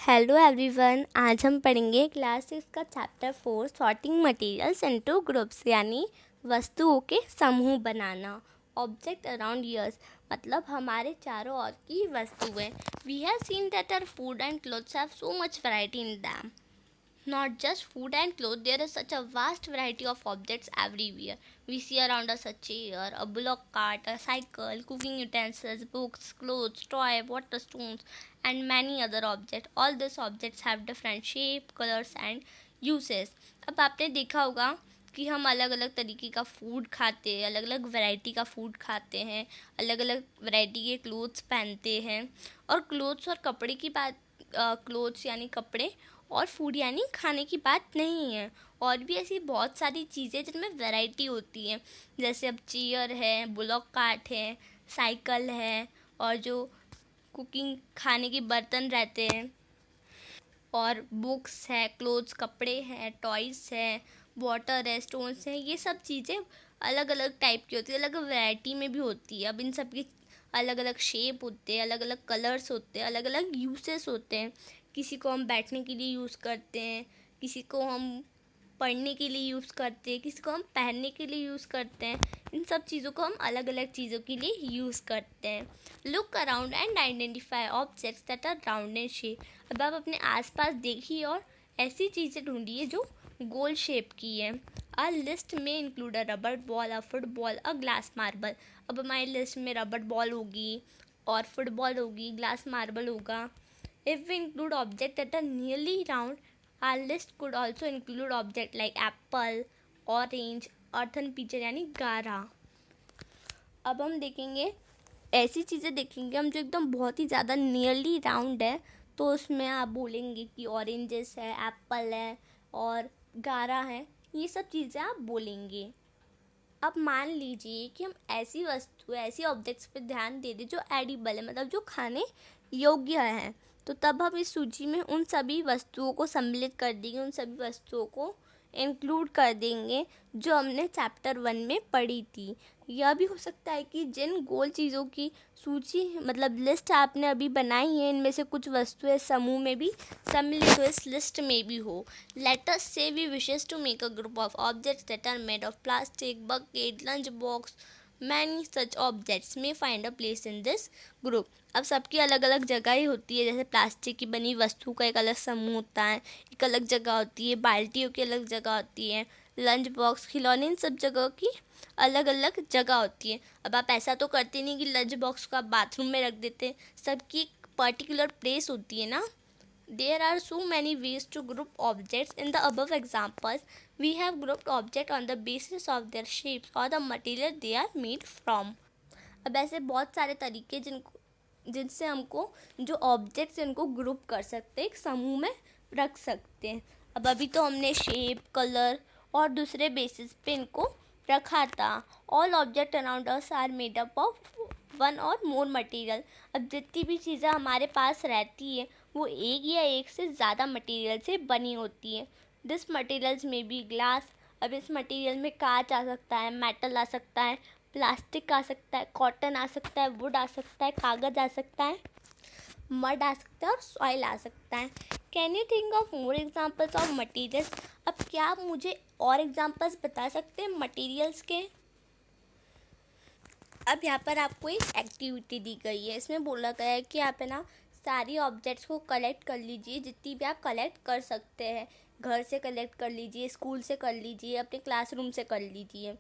Hello everyone, आज हम पढ़ेंगे क्लास 6 का chapter 4 sorting materials into groups यानी वस्तुओं के समूह बनाना। ऑब्जेक्ट अराउंड यस मतलब हमारे चारों ओर की वस्तुएं। We have seen that our food and clothes have so much variety in them. Not just food and clothes, there is such a vast variety of objects everywhere. We see around us a chair, a bullock cart, a cycle, cooking utensils, books, clothes, toy, water stones, and many other objects. All these objects have different shape, colors, and uses. अब आपने देखा होगा कि हम अलग अलग तरीके का फूड खाते हैं, अलग अलग वैरायटी का फूड खाते हैं, अलग अलग वैरायटी के क्लोथ्स पहनते हैं। और क्लोथ्स और कपड़े की बात, क्लोथ्स यानी कपड़े और फूड यानी खाने की बात नहीं है। और भी ऐसी बहुत सारी चीज़ें जिनमें वैरायटी होती है, जैसे अब चेयर है, बुलॉक कार्ट है, साइकिल है, और जो कुकिंग खाने के बर्तन रहते हैं, और बुक्स है, क्लोथ्स कपड़े हैं, टॉयज़ है, वाटर है, स्टोन्स हैं। ये सब चीज़ें अलग अलग टाइप की होती है, अलग वैरायटी में भी होती है। अब इन सब की अलग अलग शेप होते हैं, अलग अलग कलर्स होते हैं, अलग अलग यूसेस होते हैं। किसी को हम बैठने के लिए यूज़ करते हैं, किसी को हम पढ़ने के लिए यूज़ करते हैं, किसी को हम पहनने के लिए यूज़ करते हैं। इन सब चीज़ों को हम अलग अलग चीज़ों के लिए यूज़ करते हैं। Look around and identify objects that are round and shape. अब आप अपने आसपास देखिए और ऐसी चीज़ें ढूंढिए जो गोल शेप की है। आ लिस्ट में include a rubber ball, a football, a glass marble. अब हमारी लिस्ट में रबर बॉल होगी और फुटबॉल होगी, ग्लास मार्बल होगा। If we include objects that are nearly round, our list could also include objects like apple, orange, earthen pitcher यानी गारा। अब हम देखेंगे ऐसी चीज़ें देखेंगे हम जो एकदम बहुत ही ज़्यादा नियरली राउंड है, तो उसमें आप बोलेंगे कि ऑरेंजेस है, एप्पल है और गारा है। ये सब चीज़ें आप बोलेंगे। अब मान लीजिए कि हम ऐसी वस्तु, ऐसी ऑब्जेक्ट्स पे ध्यान दे दें जो एडिबल है, मतलब जो खाने योग्य है, तो तब हम इस सूची में उन सभी वस्तुओं को सम्मिलित कर देंगे, उन सभी वस्तुओं को इंक्लूड कर देंगे जो हमने चैप्टर 1 में पढ़ी थी। यह भी हो सकता है कि जिन गोल चीज़ों की सूची मतलब लिस्ट आपने अभी बनाई है, इनमें से कुछ वस्तुएं समूह में भी सम्मिलित हो, इस लिस्ट में भी हो। Let us say we wishes to make a group of objects that are made of plastic, bucket, lunch box. Many such objects में find a place in this group. अब सबकी अलग अलग जगह ही होती है, जैसे प्लास्टिक की बनी वस्तु का एक अलग समूह होता है, एक अलग जगह होती है, बाल्टियों की अलग जगह होती है, लंच बॉक्स, खिलौने, इन सब जगह की अलग अलग जगह होती है। अब आप ऐसा तो करते नहीं कि लंच बॉक्स को आप बाथरूम में रख देते, सबकी एक पर्टिकुलर प्लेस होती है ना। There are so many ways to group objects. In the above examples, we have grouped objects on the basis of their shapes or the material they are made from. अब ऐसे बहुत सारे तरीके जिनसे हमको जो ऑब्जेक्ट्स इनको ग्रुप कर सकते हैं, एक समूह में रख सकते हैं। अब अभी तो हमने शेप, कलर और दूसरे बेसिस पे इनको रखा था। All object around us are made up of one or more material. अब जितनी भी चीज़ें हमारे पास रहती है वो एक या एक से ज़्यादा मटेरियल से बनी होती है। दिस मटेरियल्स में बी ग्लास। अब इस मटेरियल में कांच आ सकता है, मेटल आ सकता है, प्लास्टिक आ सकता है, कॉटन आ सकता है, वुड आ सकता है, कागज़ आ सकता है, मड आ सकता है और सॉइल आ सकता है। Can you think of more examples of materials. अब क्या आप मुझे और एग्जाम्पल्स बता सकते हैं मटेरियल्स के। अब यहाँ पर आपको एक एक्टिविटी दी गई है, इसमें बोला गया है कि आप है ना सारी ऑब्जेक्ट्स को कलेक्ट कर लीजिए, जितनी भी आप कलेक्ट कर सकते हैं। घर से कलेक्ट कर लीजिए, स्कूल से कर लीजिए, अपने क्लासरूम से कर लीजिए।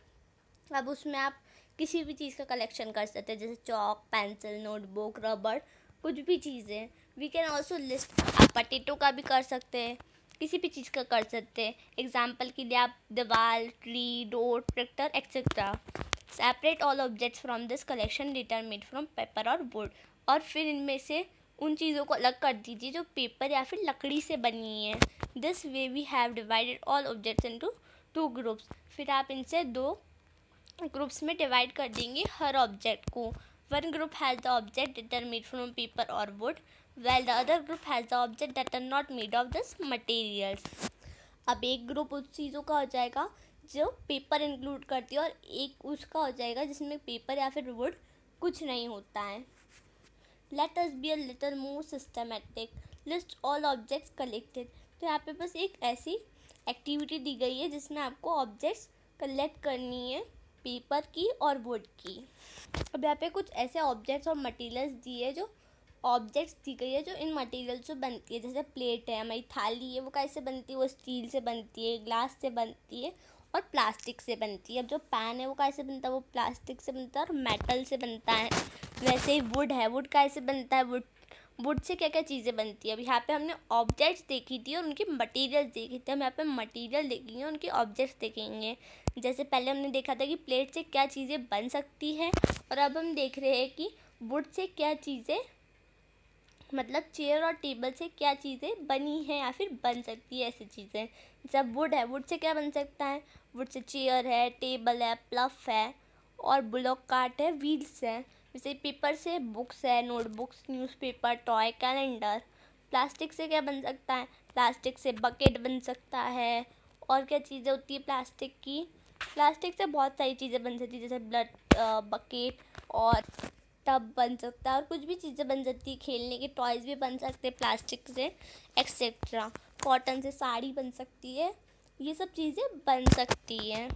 अब उसमें आप किसी भी चीज़ का कलेक्शन कर सकते हैं, जैसे चॉक, पेंसिल, नोटबुक, रबड़, कुछ भी चीज़ें। We can also list. आप पटेटो का भी कर सकते हैं, किसी भी चीज़ का कर सकते हैं। एग्जाम्पल के लिए आप दीवार, tree, door, tractor etcetera. Separate all objects from this collection that are made from paper और वुड। और फिर इनमें से उन चीज़ों को अलग कर दीजिए जो पेपर या फिर लकड़ी से बनी है। This way we have divided all objects into 2 groups. फिर आप इनसे 2 ग्रुप्स में डिवाइड कर देंगे हर ऑब्जेक्ट को। One group has the object that are made from paper और wood, well the other group has the object that are not made of this materials. अब एक ग्रुप उस चीज़ों का हो जाएगा जो पेपर इंक्लूड करती है, और एक उसका हो जाएगा जिसमें पेपर या फिर वुड कुछ नहीं होता है। Let us be a little more systematic, list all objects collected. तो यहाँ पे बस एक ऐसी एक्टिविटी दी गई है जिसमें आपको ऑब्जेक्ट्स कलेक्ट करनी है, पेपर की और वुड की। अब यहाँ पे कुछ ऐसे ऑब्जेक्ट्स और मटेरियल्स दिए जो ऑब्जेक्ट्स दी गई है जो इन मटेरियल से बनती है। जैसे प्लेट है, हमारी थाली है, वो कैसे बनती है, वो स्टील से बनती है, ग्लास से बनती है और प्लास्टिक से बनती है। अब जो पैन है वो कैसे बनता है, वो प्लास्टिक से बनता है और मेटल से बनता है। वैसे ही वुड है, वुड कैसे बनता है, वुड से क्या क्या चीज़ें बनती है। अब यहाँ पे हमने ऑब्जेक्ट्स देखी थी और उनकी मटेरियल्स देखी थी। हम यहाँ पे मटेरियल देखेंगे, उनके ऑब्जेक्ट्स देखेंगे। जैसे पहले हमने देखा था कि प्लेट से क्या चीज़ें बन सकती है, और अब हम देख रहे हैं कि वुड से क्या चीज़ें, मतलब चेयर और टेबल से क्या चीज़ें बनी हैं या फिर बन सकती है ऐसी चीज़ें। जब वुड है, वुड से क्या बन सकता है, वुड से चेयर है, टेबल है, प्लफ है और ब्लॉक कार्ट है, व्हील्स है। जैसे पेपर से बुक्स है, notebooks, newspaper, toy, calendar. Plastic से क्या बन सकता है, प्लास्टिक से बकेट बन सकता है। और क्या चीज़ें होती है प्लास्टिक की, प्लास्टिक से बहुत सारी चीज़ें बन सकती है, जैसे बकेट और टब बन सकता है और कुछ भी चीज़ें बन सकती है, खेलने के टॉयज़ भी बन सकते हैं प्लास्टिक से, एक्सेट्रा। कॉटन से साड़ी बन सकती है, ये सब चीज़ें बन सकती हैं।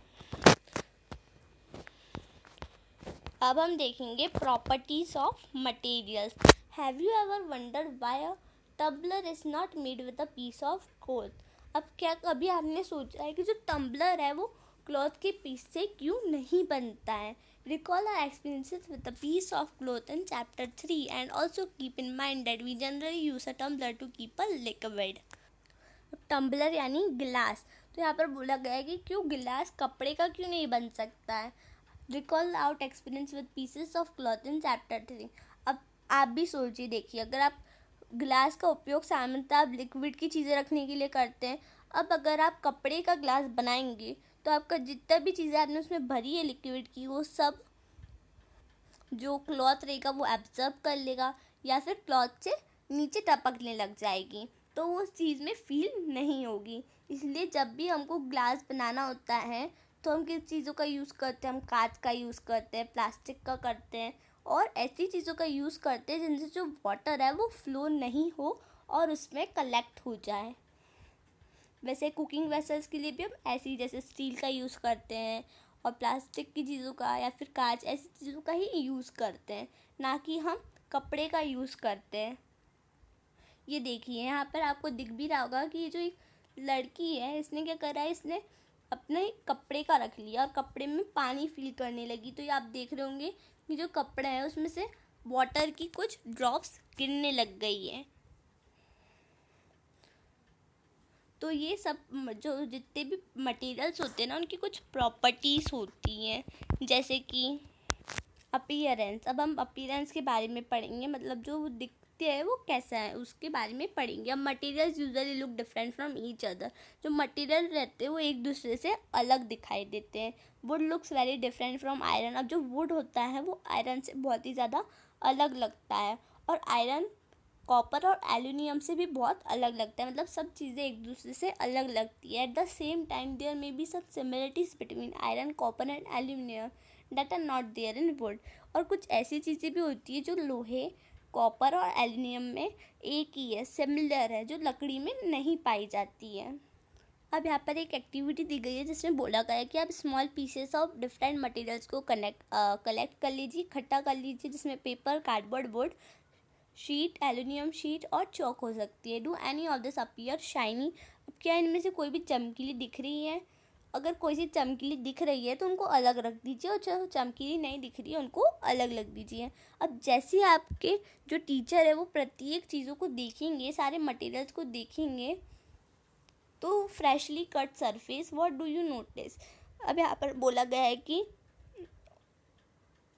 अब हम देखेंगे properties of materials. Have you ever wondered why a tumbler is not made with a piece of cloth. अब क्या कभी आपने सोचा है कि जो टम्बलर है वो क्लॉथ के पीस से क्यों नहीं बनता है। Recall our experiences with a piece of cloth in chapter 3 and also keep in mind that we generally use a tumbler to keep a liquid. Tumbler यानी गिलास। तो यहाँ पर बोला गया है कि क्यों गिलास कपड़े का क्यों नहीं बन सकता है। Recall out experience with pieces of cloth in chapter 3. अब आप भी सोचिए, देखिए, अगर आप गिलास का उपयोग सामान्यतः आप लिक्विड की चीज़ें रखने के लिए करते हैं। अब अगर आप कपड़े का गिलास बनाएंगे तो आपका जितना भी चीज़ें आपने उसमें भरी है लिक्विड की, वो सब जो क्लॉथ रहेगा वो एब्जर्ब कर लेगा या फिर क्लॉथ से नीचे टपकने लग जाएगी, तो वो उस चीज़ में फील नहीं होगी। इसलिए जब भी हमको ग्लास बनाना होता है तो हम किस चीज़ों का यूज़ करते हैं, हम कांच का यूज़ करते हैं, प्लास्टिक का करते हैं और ऐसी चीज़ों का यूज़ करते हैं जिनसे जो वाटर है वो फ्लो नहीं हो और उसमें कलेक्ट हो जाए। वैसे कुकिंग वेसल्स के लिए भी हम ऐसी जैसे स्टील का यूज़ करते हैं और प्लास्टिक की चीज़ों का या फिर कांच ऐसी चीज़ों का ही यूज़ करते हैं, ना कि हम कपड़े का यूज़ करते हैं। ये देखिए, यहाँ पर आपको दिख भी रहा होगा कि ये जो एक लड़की है, इसने क्या करा है, इसने अपने कपड़े का रख लिया और कपड़े में पानी फिल करने लगी। तो ये आप देख रहे होंगे कि जो कपड़ा है उसमें से वाटर की कुछ ड्रॉप्स गिरने लग गई है। तो ये सब जो जितने भी मटेरियल्स होते हैं ना, उनकी कुछ प्रॉपर्टीज़ होती हैं, जैसे कि अपीयरेंस। अब हम अपीयरेंस के बारे में पढ़ेंगे, मतलब जो वो दिखते हैं वो कैसा है उसके बारे में पढ़ेंगे। अब materials usually look different from each other. जो मटेरियल रहते हैं वो एक दूसरे से अलग दिखाई देते हैं। Would looks very different from iron. अब जो वुड होता है वो आयरन से बहुत ही ज़्यादा अलग लगता है, और आयरन कॉपर और एल्यूमिनियम से भी बहुत अलग लगता है। मतलब सब चीज़ें एक दूसरे से अलग लगती है। At the same time there may be some similarities between iron, copper and aluminium that are not there in wood. और कुछ ऐसी चीज़ें भी होती है जो लोहे, कॉपर और एल्यूमिनियम में एक ही है, सिमिलर है, जो लकड़ी में नहीं पाई जाती है। अब यहाँ पर एक एक्टिविटी दी गई है जिसमें बोला गया है कि आप small pieces of different materials को कलेक्ट कर लीजिए, इकट्ठा कर लीजिए, जिसमें paper, cardboard, would sheet, aluminium sheet और चौक हो सकती है। Do any of this appear shiny. अब क्या इनमें से कोई भी चमकीली दिख रही है। अगर कोई सी चमकीली दिख रही है तो उनको अलग रख दीजिए, और जो चमकीली नहीं दिख रही है उनको अलग रख दीजिए। अब जैसे आपके जो टीचर है वो प्रत्येक चीज़ों को देखेंगे, सारे मटेरियल्स को देखेंगे, तो freshly cut surface, what do you notice. अब यहाँ पर बोला गया है कि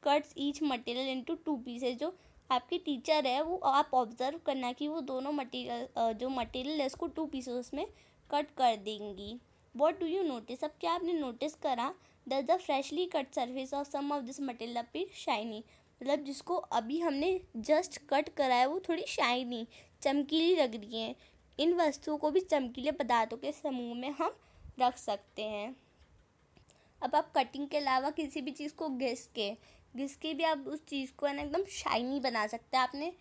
cuts each material into 2 pieces. जो आपकी टीचर है वो आप ऑब्जर्व करना कि वो दोनों मटेरियल जो मटेरियल है उसको 2 पीसेस में कट कर देंगी। What do you notice. अब क्या आपने नोटिस करा, the freshly cut surface of some of this material appear shiny. मतलब जिसको अभी हमने जस्ट कट करा है वो थोड़ी शाइनी, चमकीली लग रही है। इन वस्तुओं को भी चमकीले पदार्थों के समूह में हम रख सकते हैं। अब आप कटिंग के अलावा किसी भी चीज़ को घिस के भी आप उस चीज़ को है ना एकदम शाइनी बना सकते हैं। आपने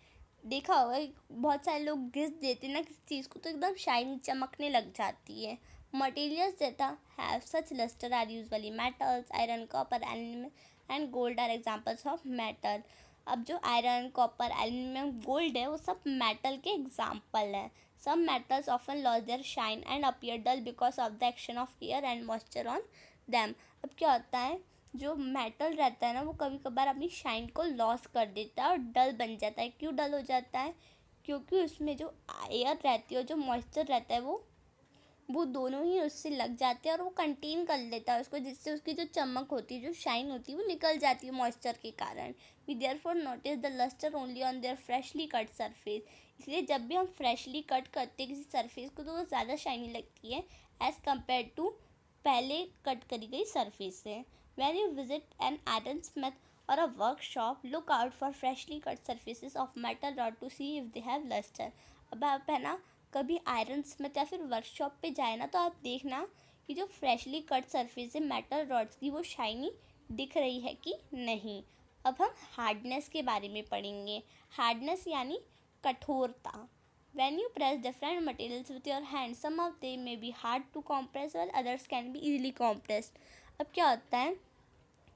देखा होगा कि बहुत सारे लोग घिस देते ना किसी चीज़ को तो एकदम शाइनी चमकने लग जाती है। Materials that have such lustre are usually metals, iron, copper, aluminium and gold are examples of metal. अब जो आयरन, कॉपर, एल्यूमिनियम, गोल्ड है वो सब मेटल के एग्जाम्पल हैं। Some metals often lose their shine and appear dull because of the action of air and moisture on them. अब क्या होता है, जो मेटल रहता है ना वो कभी कभार अपनी शाइन को लॉस कर देता है और डल बन जाता है। क्यों डल हो जाता है? क्योंकि उसमें जो एयर रहती है और जो मॉइस्चर रहता है वो दोनों ही उससे लग जाते हैं और वो कंटेन कर लेता है उसको, जिससे उसकी जो चमक होती है, जो शाइन होती है, वो निकल जाती है मॉइस्चर के कारण। We therefore notice the lustre only on their freshly cut surface. इसलिए जब भी हम फ्रेशली कट करते हैं किसी सरफेस को तो वो ज़्यादा शाइनी लगती है एज़ कम्पेयर टू पहले कट करी गई सरफेस से। When you visit an ironsmith or a workshop, look out for freshly cut surfaces of metal rod to see if they have luster. अब आप है ना कभी आयरन स्मिथ या फिर वर्कशॉप पे जाए ना तो आप देखना कि जो फ्रेशली कट सरफेस है मेटल रॉड्स की वो शाइनी दिख रही है कि नहीं। अब हम हार्डनेस के बारे में पढ़ेंगे। हार्डनेस यानी कठोरता। When you press different materials with your hand, some of them may be hard to compress while others can be easily compressed. अब क्या होता है,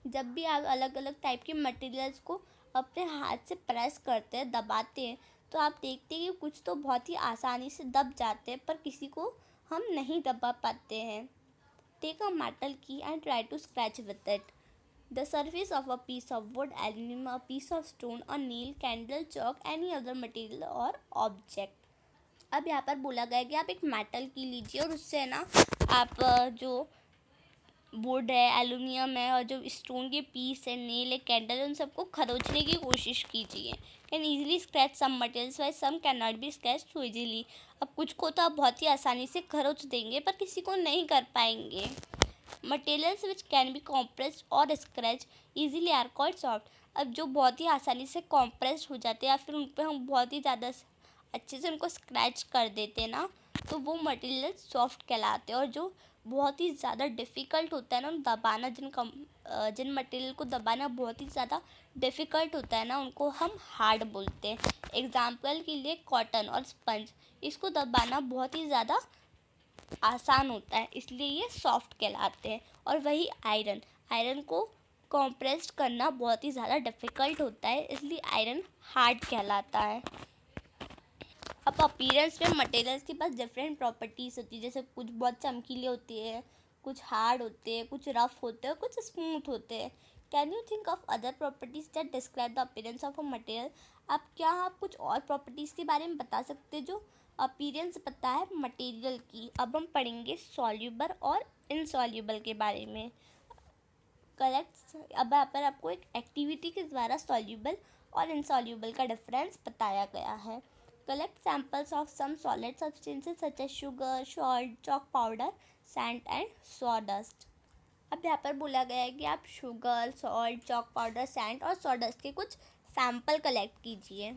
जब भी आप अलग अलग टाइप के मटेरियल्स को अपने हाथ से प्रेस करते हैं, दबाते हैं, तो आप देखते हैं कि कुछ तो बहुत ही आसानी से दब जाते हैं पर किसी को हम नहीं दबा पाते हैं। Take a metal key and try to scratch with it. The surface of a piece of wood, aluminium, a piece of stone, a nail, candle, chalk, any other material or object. अब यहाँ पर बोला गया है कि आप एक metal की लीजिए और उससे ना आप जो वुड है, एल्युमिनियम है और जो स्टोन के पीस है, नेल है, कैंडल है, उन सबको खरोचने की कोशिश कीजिए। Can easily scratch some materials whereas some can not be scratch so easily. अब कुछ को तो आप बहुत ही आसानी से खरोच देंगे पर किसी को नहीं कर पाएंगे। Materials which can be compressed और scratch easily are called soft. अब जो बहुत ही आसानी से कॉम्प्रेस्ड हो जाते हैं या फिर उन पर हम बहुत ही ज़्यादा अच्छे से उनको स्क्रैच कर देते हैं ना तो वो मटेरियल सॉफ्ट कहलाते हैं। और जो बहुत ही ज़्यादा डिफ़िकल्ट होता है ना दबाना, जिन मटेरियल को दबाना बहुत ही ज़्यादा डिफ़िकल्ट होता है ना उनको हम हार्ड बोलते हैं। एग्जाम्पल के लिए कॉटन और स्पंज, इसको दबाना बहुत ही ज़्यादा आसान होता है इसलिए ये सॉफ्ट कहलाते हैं। और वही आयरन को कॉम्प्रेस्ड करना बहुत ही ज़्यादा डिफ़िकल्ट होता है इसलिए आयरन हार्ड कहलाता है। अब अपीयरेंस में मटेरियल्स के पास डिफरेंट प्रॉपर्टीज़ होती है, जैसे कुछ बहुत चमकीले होते हैं, कुछ हार्ड होते हैं, कुछ रफ होते हैं, कुछ स्मूथ होते हैं। Can you think of other properties that describe the appearance of a material. आप कुछ और प्रॉपर्टीज़ के बारे में बता सकते हैं जो अपीयरेंस पता है मटेरियल की। अब हम पढ़ेंगे सॉल्यूबल और इनसॉल्यूबल के बारे में। करेक्ट। अब यहाँ पर आपको एक एक्टिविटी के द्वारा सॉल्यूबल और इनसॉल्यूबल का डिफरेंस बताया गया है। Collect samples of some solid substances such as sugar, salt, chalk powder, sand and sawdust. अब यहाँ पर बोला गया है कि आप sugar, salt, chalk powder, sand और सॉडस्ट के कुछ सैंपल कलेक्ट कीजिए।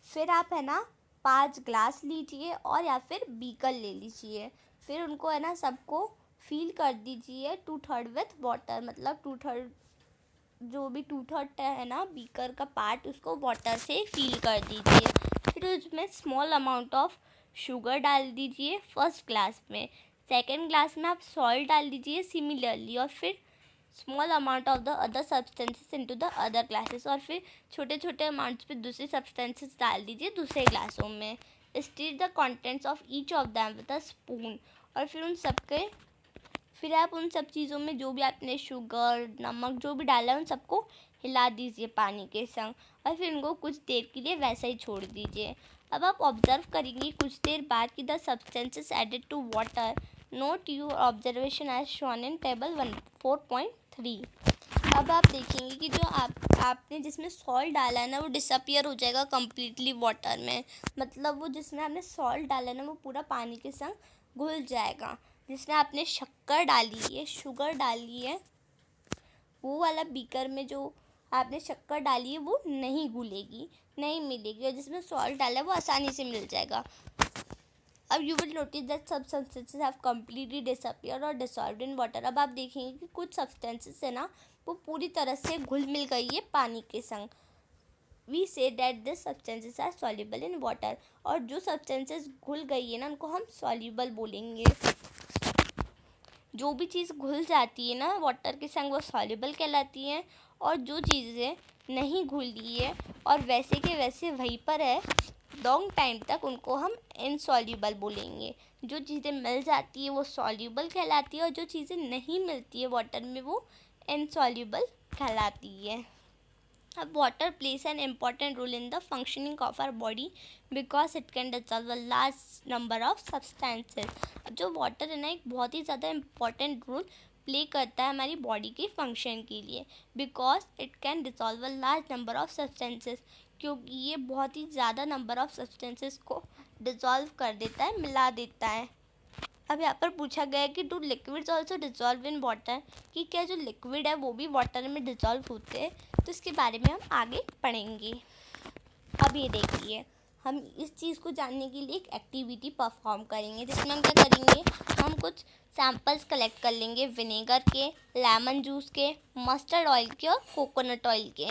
फिर आप है ना 5 ग्लास लीजिए और या फिर बीकर ले लीजिए। फिर उनको है ना सबको फील कर दीजिए 2/3 विथ वाटर, मतलब 2/3 जो भी 2/3 है ना बीकर का पार्ट उसको वाटर से फिल कर दीजिए। फिर उसमें स्मॉल अमाउंट ऑफ शुगर डाल दीजिए फर्स्ट ग्लास में। सेकंड ग्लास में आप सॉल्ट डाल दीजिए सिमिलरली और फिर small amount of the other substances into the other glasses और फिर छोटे छोटे अमाउंट्स पे दूसरे सब्सटेंसेस डाल दीजिए दूसरे ग्लासों में। Stir the contents of each of them with a spoon और फिर आप उन सब चीज़ों में जो भी आपने शुगर, नमक जो भी डाला है उन सबको हिला दीजिए पानी के संग और फिर उनको कुछ देर के लिए वैसा ही छोड़ दीजिए। अब आप ऑब्जर्व करेंगे कुछ देर बाद कि the substances added to water. Note your observation as shown in table 4.3। अब आप देखेंगे कि जो आपने जिसमें सॉल्ट डाला है ना वो डिसअपियर हो जाएगा कम्प्लीटली वाटर में, मतलब वो जिसमें आपने सॉल्ट डाला है ना वो पूरा पानी के संग घुल जाएगा। जिसमें आपने शक्कर डाली है, शुगर डाली है, वो वाला बीकर में जो आपने शक्कर डाली है वो नहीं घुलेगी, नहीं मिलेगी, और जिसमें सॉल्ट डाला है वो आसानी से मिल जाएगा। अब यू विल नोटिस दैट सब सब्सटेंसेस हैव कम्प्लीटली डिसअपियर और डिसॉल्व्ड इन वाटर। अब आप देखेंगे कि कुछ सब्सटेंसेस है ना वो पूरी तरह से घुल मिल गई है पानी के संग। We see that this substances are soluble in water, और जो सब्सटेंसेस घुल गई है ना उनको हम सॉल्युबल बोलेंगे। जो भी चीज़ घुल जाती है ना वाटर के संग वो सॉल्युबल कहलाती है, और जो चीज़ें नहीं घुली है और वैसे के वैसे वहीं पर है लॉन्ग टाइम तक उनको हम इनसॉल्युबल बोलेंगे। जो चीज़ें मिल जाती है वो सॉल्युबल कहलाती है, और जो चीज़ें नहीं मिलती है वाटर में वो इनसॉल्युबल कहलाती है। अब water plays an important role in the functioning of our body because it can dissolve a large number of substances. अब जो वाटर है ना एक बहुत ही ज़्यादा इम्पॉर्टेंट रोल प्ले करता है हमारी बॉडी के फंक्शन के लिए, because it can dissolve a large number of substances, क्योंकि ये बहुत ही ज़्यादा नंबर ऑफ सब्सटेंसेस को डिसॉल्व कर देता है, मिला देता है। अब यहाँ पर पूछा गया है कि do liquids also dissolve in water, कि क्या जो लिक्विड है वो भी वाटर में डिजॉल्व होते हैं, तो इसके बारे में हम आगे पढ़ेंगे। अब ये देखिए, हम इस चीज़ को जानने के लिए एक एक्टिविटी परफॉर्म करेंगे, जिसमें हम क्या करेंगे, हम कुछ सैम्पल्स कलेक्ट कर लेंगे विनेगर के, लेमन जूस के, मस्टर्ड ऑयल के और कोकोनट ऑयल के,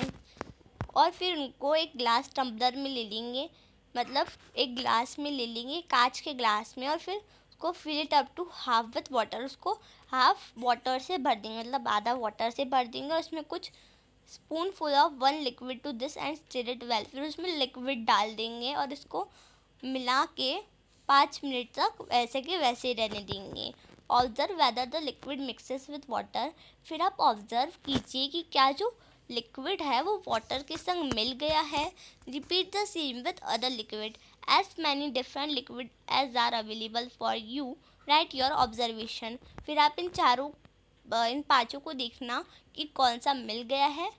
और फिर उनको एक ग्लास टम्बलर में ले लेंगे, मतलब एक ग्लास में ले लेंगे, कांच के ग्लास में, और फिर उसको fill it up to half with water, उसको हाफ वाटर से भर देंगे, मतलब आधा वाटर से भर देंगे, और उसमें कुछ spoonful of one liquid to this and stir it well, फिर उसमें लिक्विड डाल देंगे और इसको मिला के 5 मिनट तक वैसे के वैसे रहने देंगे। Observe whether the liquid mixes with water, फिर आप ऑब्जर्व कीजिए कि क्या जो लिक्विड है वो वाटर के संग मिल गया है। Repeat the same with other liquid, as many different liquid as are available for you, write your observation. फिर आप इन पाँचों को देखना कि कौन सा मिल गया है।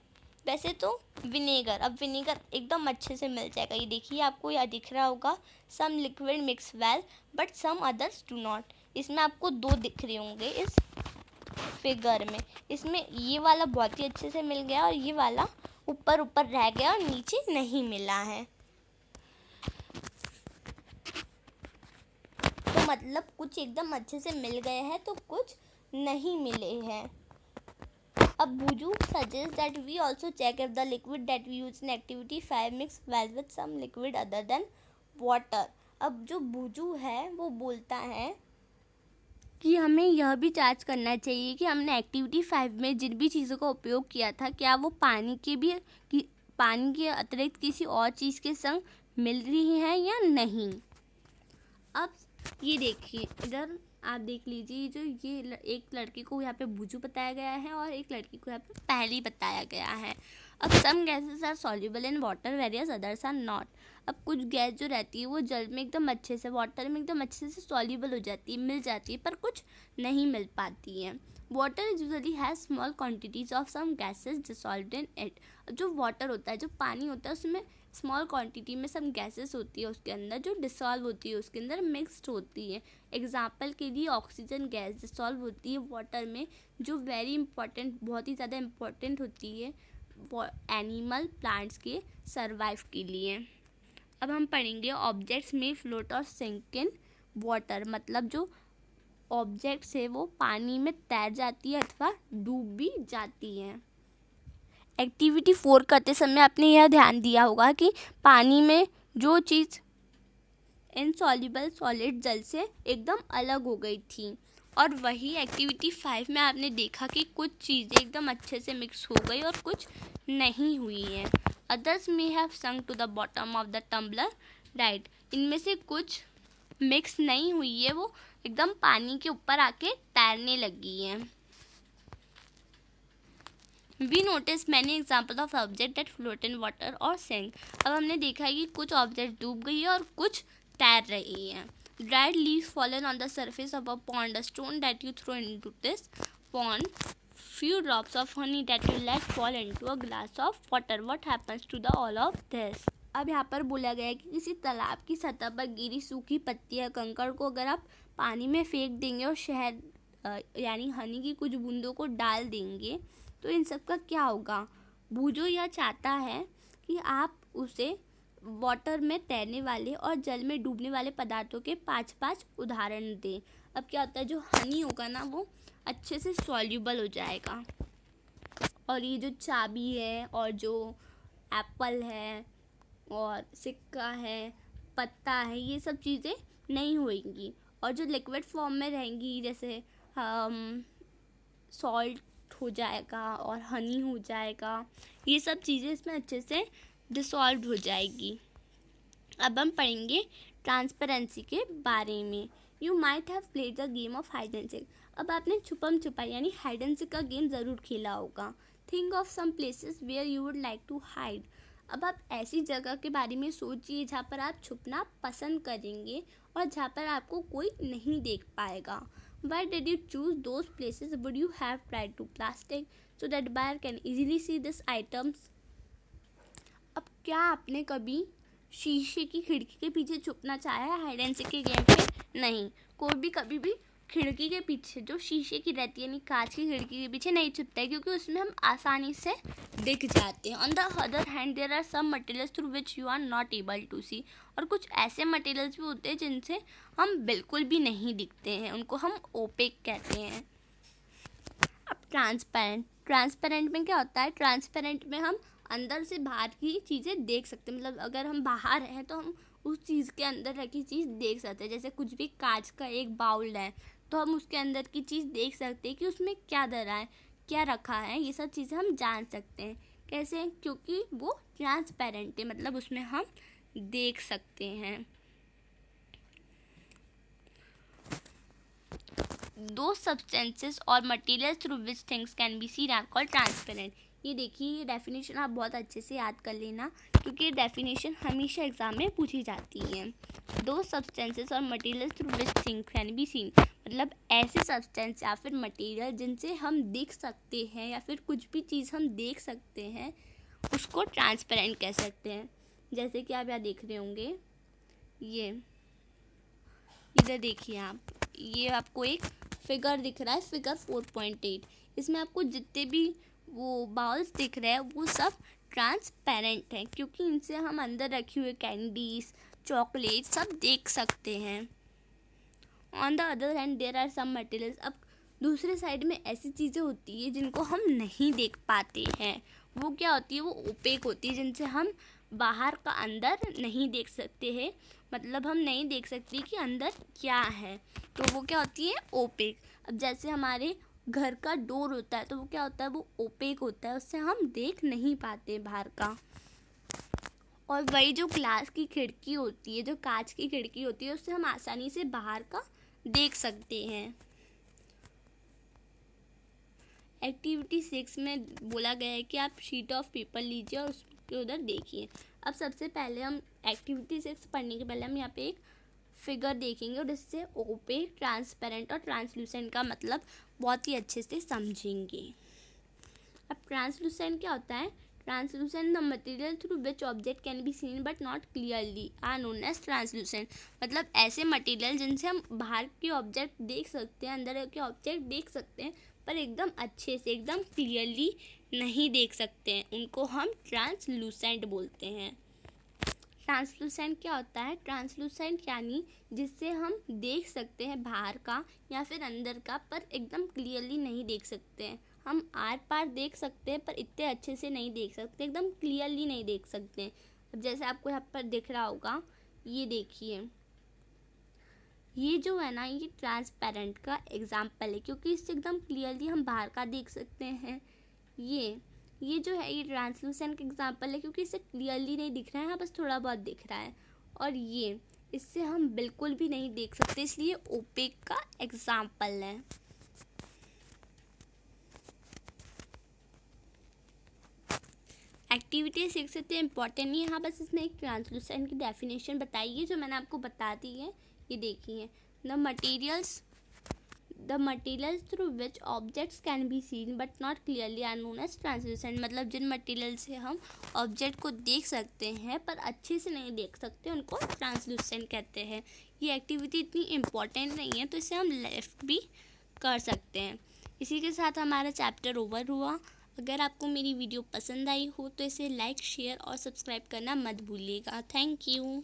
वैसे तो विनेगर, अब विनेगर एकदम अच्छे से मिल जाएगा, ये देखिए आपको यहाँ दिख रहा होगा, some liquid mix well but some others do not. इसमें आपको 2 दिख रहे होंगे इस फिगर में, इसमें ये वाला बहुत ही अच्छे से मिल गया और ये वाला ऊपर ऊपर रह गया और नीचे नहीं मिला है। तो मतलब कुछ एकदम अच्छे से मिल गए हैं तो कुछ नहीं मिले हैं। अब Boojho suggest that we also check if the liquid that we use in activity 5 mix well with some liquid other than water. अब जो बुजू है वो बोलता है कि हमें यह भी जांच करना चाहिए कि हमने एक्टिविटी 5 में जिन भी चीज़ों का उपयोग किया था क्या वो पानी के अतिरिक्त किसी और चीज़ के संग मिल रही है या नहीं। अब ये देखिए, इधर आप देख लीजिए, जो ये एक लड़के को यहाँ पे बुजू बताया गया है और एक लड़की को यहाँ पे पहले बताया गया है। अब some gases are soluble in water various others are not. अब कुछ गैस जो रहती है वो जल में एकदम अच्छे से, वाटर में एकदम अच्छे से सॉल्युबल हो जाती है, मिल जाती है, पर कुछ नहीं मिल पाती है। Water usually has small quantities of some gases dissolved in it. जो वाटर होता है, जो पानी होता है, उसमें स्मॉल क्वांटिटी में सब गैसेस होती है उसके अंदर, जो डिसॉल्व होती है उसके अंदर, मिक्सड होती है। एग्जाम्पल के लिए ऑक्सीजन गैस डिसॉल्व होती है वाटर में, जो वेरी इंपॉर्टेंट, बहुत ही ज़्यादा इम्पॉर्टेंट होती है एनिमल प्लांट्स के सर्वाइव के लिए। अब हम पढ़ेंगे ऑब्जेक्ट्स में फ्लोट और सिंक इन वाटर, मतलब जो ऑब्जेक्ट्स है वो पानी में तैर जाती है अथवा डूब भी जाती है। एक्टिविटी 4 करते समय आपने यह ध्यान दिया होगा कि पानी में जो चीज़ इनसॉल्युबल सॉलिड जल से एकदम अलग हो गई थी, और वही एक्टिविटी 5 में आपने देखा कि कुछ चीज़ें एकदम अच्छे से मिक्स हो गई और कुछ नहीं हुई हैं। Others may have sunk to the bottom of the tumbler, right. इनमें से कुछ मिक्स नहीं हुई है, वो एकदम पानी के ऊपर आके तैरने लगी हैं। We notice many example of object that float in water or sink. अब हमने देखा है कि कुछ ऑब्जेक्ट डूब गई है और कुछ तैर रही हैं। Dried leaves fallen on the surface of a pond, a stone that you throw into this pond, few drops of honey that you let fall into a glass of water. What happens to the all of this? अब यहाँ पर बोला गया है कि किसी तालाब की सतह पर गिरी सूखी पत्ती या कंकड़ को अगर आप पानी में फेंक देंगे और शहद यानी हनी की कुछ बूंदों को डाल देंगे तो इन सब का क्या होगा। बूजो यह चाहता है कि आप उसे वाटर में तैरने वाले और जल में डूबने वाले पदार्थों के 5-5 उदाहरण दें। अब क्या होता है, जो हनी होगा ना वो अच्छे से सॉल्युबल हो जाएगा, और ये जो चाबी है और जो एप्पल है और सिक्का है, पत्ता है, ये सब चीज़ें नहीं होंगी। और जो लिक्विड फॉर्म में रहेंगी जैसे सॉल्ट हो जाएगा और हनी हो जाएगा, ये सब चीज़ें इसमें अच्छे से डिसॉल्व हो जाएगी। अब हम पढ़ेंगे ट्रांसपेरेंसी के बारे में। You might have played the game of hide and seek. अब आपने छुपम छुपाई यानी हाइड एंड सीक का गेम ज़रूर खेला होगा। Think of some places where you would like to hide. अब आप ऐसी जगह के बारे में सोचिए जहाँ पर आप छुपना पसंद करेंगे और जहाँ पर आपको कोई नहीं देख पाएगा। Why did you choose those places? Would you have tried to plastic so that buyer can easily see these items? अब क्या आपने कभी शीशे की खिड़की के पीछे छुपना चाहा है हाइड एंड सीक के गेम पे? नहीं, कोई भी कभी भी खिड़की के पीछे जो शीशे की रहती है यानी कांच की खिड़की के पीछे नहीं छुपता है, क्योंकि उसमें हम आसानी से दिख जाते हैं। On the other hand there are some materials through which you are not able to see. और कुछ ऐसे मटेरियल्स भी होते हैं जिनसे हम बिल्कुल भी नहीं दिखते हैं, उनको हम ओपेक कहते हैं। अब ट्रांसपेरेंट में क्या होता है? ट्रांसपेरेंट में हम अंदर से बाहर की चीज़ें देख सकते हैं। मतलब अगर हम बाहर हैं तो हम उस चीज़ के अंदर रखी चीज़ देख सकते हैं। जैसे कुछ भी कांच का एक बाउल है तो हम उसके अंदर की चीज़ देख सकते हैं कि उसमें क्या धरा है, क्या रखा है, ये सब चीज़ें हम जान सकते हैं। कैसे? क्योंकि वो ट्रांसपेरेंट है, मतलब उसमें हम देख सकते हैं। Those substances or materials through which things can be seen are called transparent. ये देखिए, ये डेफिनेशन आप बहुत अच्छे से याद कर लेना, क्योंकि ये डेफिनेशन हमेशा एग्जाम में पूछी जाती है। दो सब्सटेंसेस और material through which things can be scene, मतलब ऐसे सब्सटेंस या फिर मटेरियल जिनसे हम देख सकते हैं या फिर कुछ भी चीज़ हम देख सकते हैं, उसको ट्रांसपेरेंट कह सकते हैं। जैसे कि आप यहाँ देख रहे होंगे, ये इधर देखिए आप, ये आपको एक फिगर दिख रहा है, फिगर 4.8। इसमें आपको जितने भी वो बाउल्स दिख रहे हैं वो सब ट्रांसपेरेंट हैं, क्योंकि इनसे हम अंदर रखी हुए कैंडीज, चॉकलेट सब देख सकते हैं। On the other hand there are some materials. अब दूसरे साइड में ऐसी चीज़ें होती है जिनको हम नहीं देख पाते हैं। वो क्या होती है? वो ओपेक होती है, जिनसे हम बाहर का अंदर नहीं देख सकते हैं। मतलब हम नहीं देख सकते कि अंदर क्या है, तो वो क्या होती है? ओपेक। अब जैसे हमारे घर का डोर होता है तो वो क्या होता है? वो ओपेक होता है, उससे हम देख नहीं पाते बाहर का। और वही जो ग्लास की खिड़की होती है, जो कांच की खिड़की होती है, उससे हम आसानी से बाहर का देख सकते हैं। एक्टिविटी 6 में बोला गया है कि आप शीट ऑफ पेपर लीजिए और उसके उधर देखिए। अब सबसे पहले हम एक्टिविटी 6 पढ़ने के पहले हम यहाँ पे एक फिगर देखेंगे और इससे ओपेक, ट्रांसपेरेंट और ट्रांसलूसेंट का मतलब बहुत ही अच्छे से समझेंगे। अब ट्रांसलूसेंट क्या होता है? Translucent the material through which object can be seen but not clearly are known as translucent. मतलब ऐसे मटेरियल जिनसे हम बाहर के ऑब्जेक्ट देख सकते हैं, अंदर के ऑब्जेक्ट देख सकते हैं, पर एकदम अच्छे से, एकदम क्लियरली नहीं देख सकते हैं, उनको हम ट्रांसलूसेंट बोलते हैं। ट्रांसलूसेंट क्या होता है? ट्रांसलूसेंट यानी जिससे हम देख सकते हैं बाहर का या फिर अंदर का, पर एकदम क्लियरली नहीं देख सकते हैं। हम आर पार देख सकते हैं पर इतने अच्छे से नहीं देख सकते, एकदम क्लियरली नहीं देख सकते हैं। अब जैसे आपको यहाँ पर दिख रहा होगा, ये देखिए, ये जो है ना, ये ट्रांसपेरेंट का एग्जाम्पल है, क्योंकि इससे एकदम क्लियरली हम बाहर का देख सकते हैं। ये जो है, ये ट्रांसलूसेंट का एग्जाम्पल है, क्योंकि इससे क्लियरली नहीं दिख रहा है, हाँ बस थोड़ा बहुत दिख रहा है। और ये इससे हम बिल्कुल भी नहीं देख सकते, इसलिए ओपेक का एग्जाम्पल है। एक्टिविटी 6 इतने इम्पॉर्टेंट नहीं है, हाँ बस इसमें एक ट्रांसलूसेंट की डेफिनेशन बताइए जो मैंने आपको बता दी है। ये देखिए, the materials through which objects can be seen but not clearly are known as translucent. मतलब जिन मटेरियल से हम ऑब्जेक्ट को देख सकते हैं पर अच्छे से नहीं देख सकते, उनको ट्रांसलूसेंट कहते हैं। ये एक्टिविटी इतनी इम्पॉर्टेंट नहीं है तो इसे हम लेफ्ट भी कर सकते हैं। इसी के साथ हमारा चैप्टर ओवर हुआ। अगर आपको मेरी वीडियो पसंद आई हो तो इसे लाइक, शेयर और सब्सक्राइब करना मत भूलिएगा। Thank you.